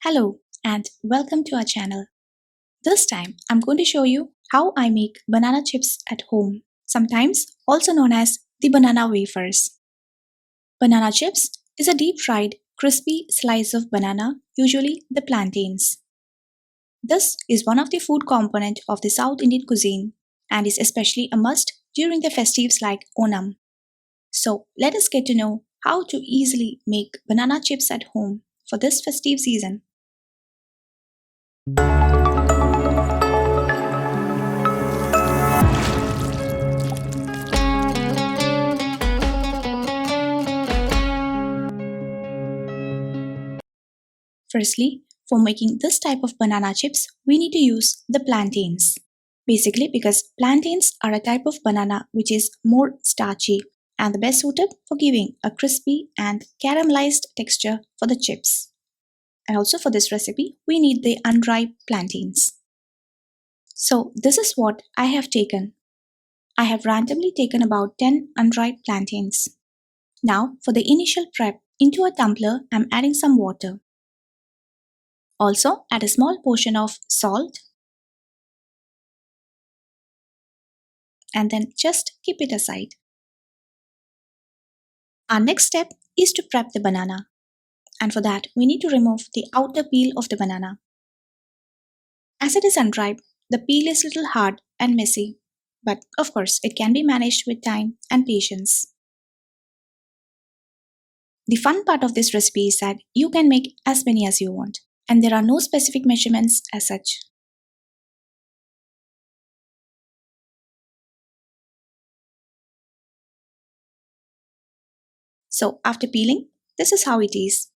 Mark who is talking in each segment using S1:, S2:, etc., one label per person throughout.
S1: Hello and welcome to our channel. This time I'm going to show you how I make banana chips at home, sometimes also known as the banana wafers. Banana chips is a deep fried, crispy slice of banana, usually the plantains. This is one of the food component of the South Indian cuisine and is especially a must during the festives like Onam. So let us get to know how to easily make banana chips at home for this festive season. Firstly, for making this type of banana chips, we need to use the plantains. Basically, because plantains are a type of banana which is more starchy and the best suited for giving a crispy and caramelized texture for the chips. And also for this recipe, we need the unripe plantains. So, this is what I have taken. I have randomly taken about 10 unripe plantains. Now, for the initial prep, into a tumbler, I'm adding some water. Also, add a small portion of salt and then just keep it aside. Our next step is to prep the banana, and for that, we need to remove the outer peel of the banana. As it is unripe, the peel is a little hard and messy, but of course, it can be managed with time and patience. The fun part of this recipe is that you can make as many as you want, and there are no specific measurements as such. So, after peeling, this is how it is.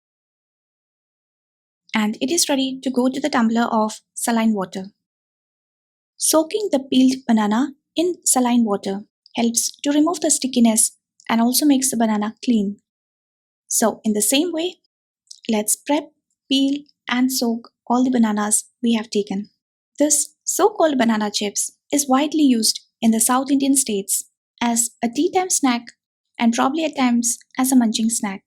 S1: And it is ready to go to the tumbler of saline water. Soaking the peeled banana in saline water helps to remove the stickiness and also makes the banana clean. So, in the same way, let's prep, peel, and soak all the bananas we have taken. This so called banana chips is widely used in the South Indian states as a tea time snack and probably at times as a munching snack.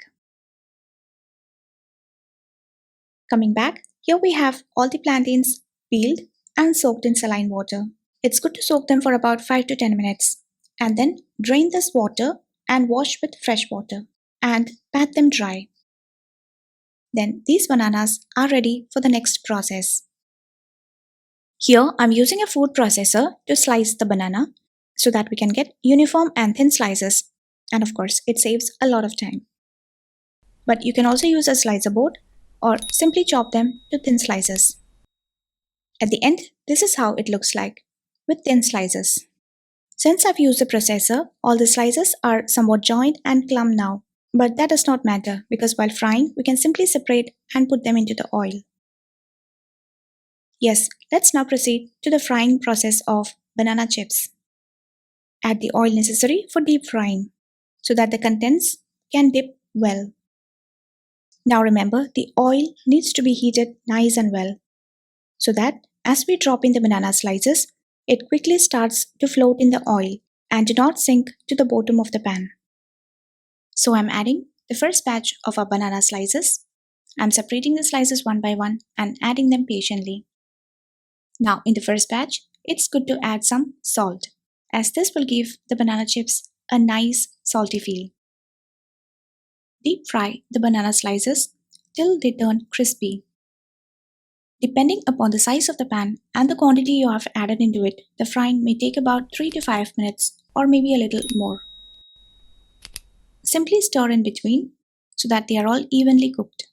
S1: Coming back, here we have all the plantains peeled and soaked in saline water. It's good to soak them for about 5 to 10 minutes and then drain this water and wash with fresh water and pat them dry. Then these bananas are ready for the next process. Here I'm using a food processor to slice the banana so that we can get uniform and thin slices, and of course it saves a lot of time. But you can also use a slicer board or simply chop them to thin slices. At the end, this is how it looks like with thin slices. Since I've used the processor, all the slices are somewhat joined and clumped now. But that does not matter because while frying, we can simply separate and put them into the oil. Yes, let's now proceed to the frying process of banana chips. Add the oil necessary for deep frying so that the contents can dip well. Now remember, the oil needs to be heated nice and well so that as we drop in the banana slices, it quickly starts to float in the oil and do not sink to the bottom of the pan. So I'm adding the first batch of our banana slices. I'm separating the slices one by one and adding them patiently. Now in the first batch, it's good to add some salt as this will give the banana chips a nice salty feel. Deep fry the banana slices till they turn crispy. Depending upon the size of the pan and the quantity you have added into it, the frying may take about 3 to 5 minutes or maybe a little more. Simply stir in between so that they are all evenly cooked.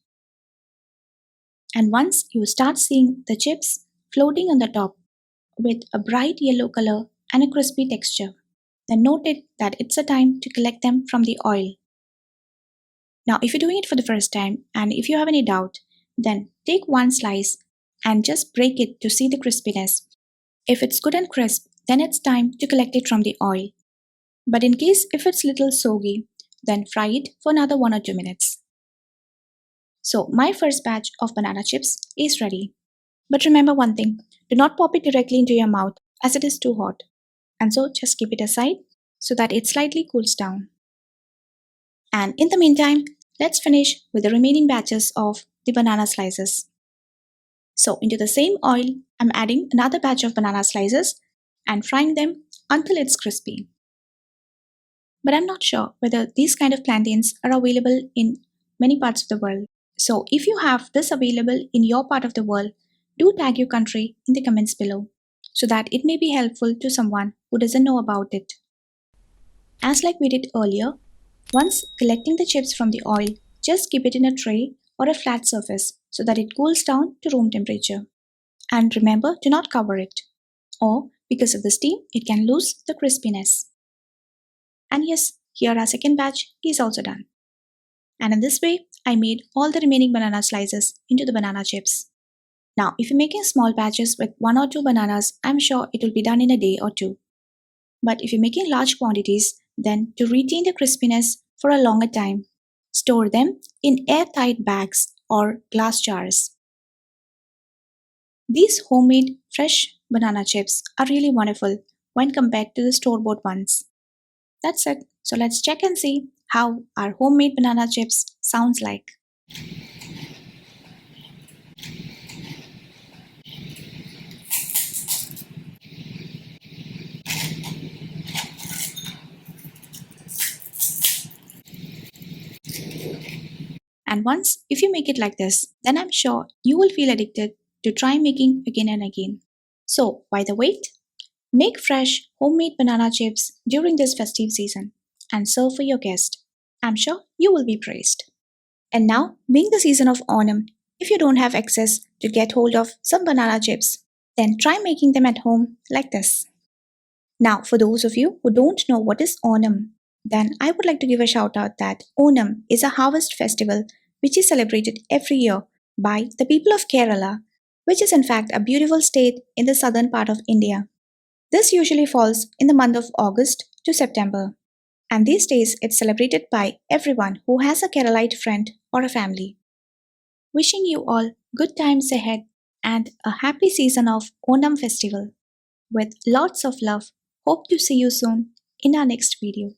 S1: And once you start seeing the chips floating on the top with a bright yellow color and a crispy texture, then note it that it's a time to collect them from the oil. Now, if you're doing it for the first time and if you have any doubt, then take one slice and just break it to see the crispiness. If it's good and crisp, then it's time to collect it from the oil. But in case if it's little soggy, then fry it for another 1 or 2 minutes. So my first batch of banana chips is ready. But remember one thing, do not pop it directly into your mouth as it is too hot. And so just keep it aside so that it slightly cools down. And in the meantime, let's finish with the remaining batches of the banana slices. So into the same oil, I'm adding another batch of banana slices and frying them until it's crispy. But I'm not sure whether these kind of plantains are available in many parts of the world. So if you have this available in your part of the world, do tag your country in the comments below so that it may be helpful to someone who doesn't know about it. As like we did earlier, once collecting the chips from the oil, just keep it in a tray or a flat surface so that it cools down to room temperature. And remember to not cover it, or because of the steam, it can lose the crispiness. And yes, here our second batch is also done. And in this way, I made all the remaining banana slices into the banana chips. Now, if you're making small batches with one or two bananas, I'm sure it will be done in a day or two. But if you're making large quantities, then to retain the crispiness for a longer time, store them in airtight bags or glass jars. These homemade fresh banana chips are really wonderful when compared to the store-bought ones. That's it. So let's check and see how our homemade banana chips sounds like. And once if you make it like this, then I'm sure you will feel addicted to try making again and again. So, why the wait? Make fresh homemade banana chips during this festive season and serve for your guest. I'm sure you will be praised. And now, being the season of Onam, if you don't have access to get hold of some banana chips, then try making them at home like this. Now, for those of you who don't know what is Onam, then I would like to give a shout out that Onam is a harvest festival which is celebrated every year by the people of Kerala, which is in fact a beautiful state in the southern part of India. This usually falls in the month of August to September, and these days it's celebrated by everyone who has a Keralite friend or a family. Wishing you all good times ahead and a happy season of Onam festival. With lots of love, hope to see you soon in our next video.